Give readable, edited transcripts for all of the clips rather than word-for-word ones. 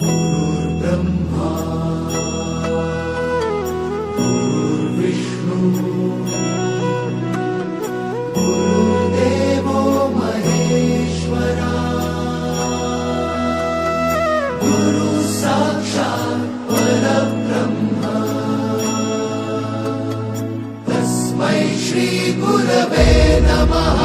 गुरुर्ब्रह्मा गुरुर्विष्णू गुरुर्देवो महेश्वरा गुरु साक्षात् परब्रह्म तस्मै श्री गुरवे नमः।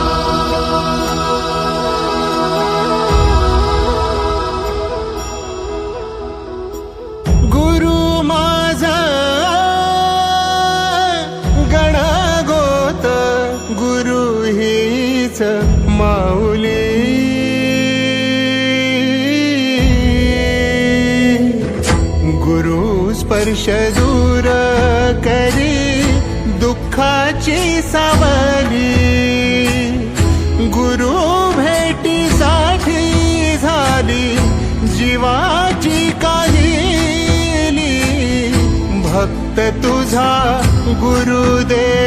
गुरु हीच माऊली गुरु स्पर्श दूर करी दुःखाची सावली गुरु भेटीसाठी झाली जीवाची काहिली भक्त तुझा गुरुदेव